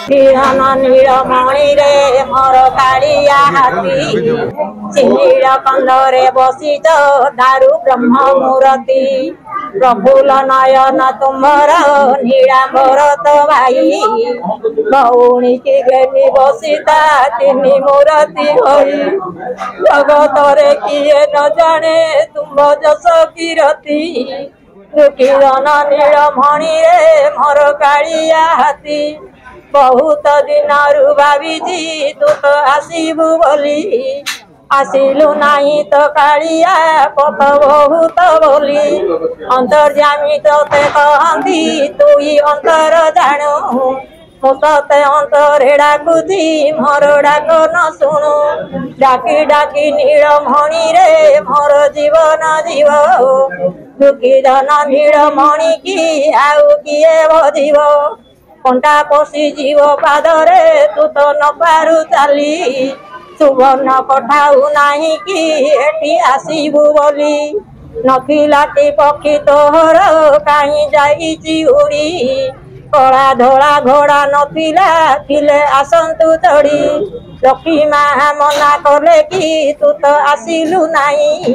किरण नीलमणि रे मोर कालिया हाथी चिनीर कंदरे बसित दारु ब्रह्म मूर्ति प्रफुल्ल नयन तुम्हार नीलांबर तो भाई भौणी की घेनी बसिता तीन मूर्ति होई जगत रे किए न जाने तुम जस कीरति किरण नीलमणि रे मोर कालिया हाथी बहुत दिन भावी तू तो आसबू बोली आसिलु नहीं तो कालिया पत बहुत बोली अंतर्जामी तोते कहती तू ही अंतर जानू मुते अंतरे डाकुची मोर डाक न शुणु डाकी डाकी नीलमणि रे मोर जीवन जीव दुखी धन नीलमणि की आउ किए बजीव कंटा पशि जीव पादरे तू तो न पारु चली सुवर्ण कठाऊ नहीं कि एटी आसबू बोली नखिलाटी पक्षी तोहर कहीं जाइची उड़ी कला धोला घोड़ा नथिला थिले आसंतु चढ़ी लक्ष्मी माँ मना कले कि तू तो आसिलु नहीं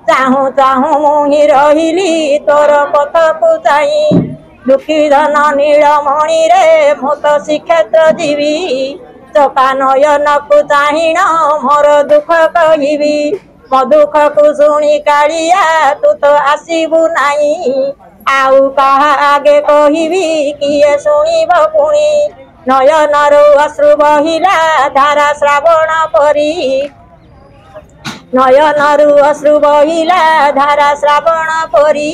चाहू चाहू मुही रहिली तोर पथ को चाही दुखी धन नीलमणि रे मुत श्रीक्षेत्र जीवी चका नयन को चाहिण मोर दुख कहबी मो दुख को शुणी कालिया तू तो आसबू नहीं आउ कहा आगे कहबी किए शुणिब पुणी नयन रु अश्रु बहिला धारा श्रावण परी नयन रु अश्रु बहिला धारा श्रावण परी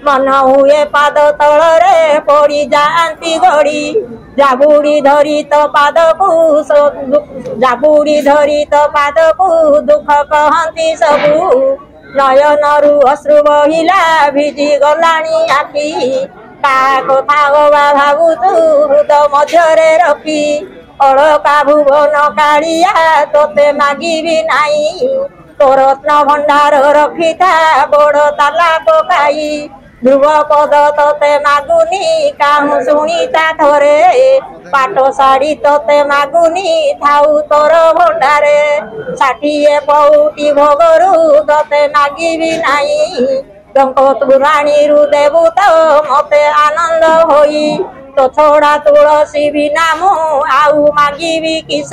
मन हुए पाद तलरे पड़ी जाती गड़ी जाबुड़ी धरी तो पाद को जाबुड़ी धरी तो पाद को दुख कहती सबू नयन रु अश्रु बहिला भिजी गलानी आखि का कथा गवा भावु तू हृद मध्यरे रखी अलका भुवन कालिया तोते मागिबी नाही तो रत्न भंडार रखी था बड़ ताला पकाई ध्रुव पद तोते मागुनी काहू शुणीता थरे पाट शाढ़ी तोते मागुनी थाऊ तोर भंडारे 60 पौटी भोगरू तोते मागिबी नाही टंक तुराणी रु देबू तो मते आनंद होई तो छोड़ा तुलसी भी नामू आउ मागिबी किस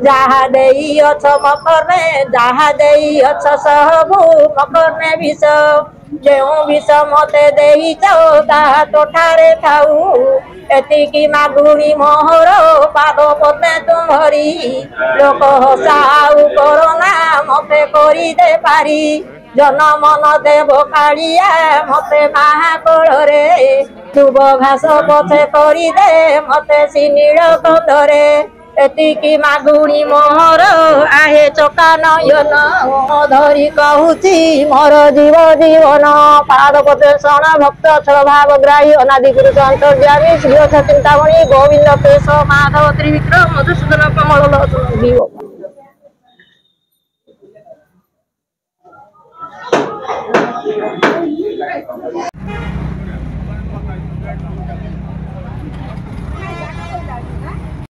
जहा देई अछ मकर में जहा देई अछ सहबू मकर में विष जो विष मते देई ता तोठारे थाऊ एतिकी मागुणी मोहर पाद पते तुम्हरी लोक हसाऊ करोना मते करी दे पारी जन मन देव कालिया मते महाकोल रे दुब घास पथे करी दे मते सिनील कंदरे एतिकी मागुणी मोहर आहे चका नयन धरी कहूची मोर जीव जीवन पाद पते शरण भक्त अक्षर भाव ग्राही अनादि पुरुष अंतर्यामी श्री चिंतामणि गोविंद केशव माधव त्रिविक्रम मधुसूदन कमल जीव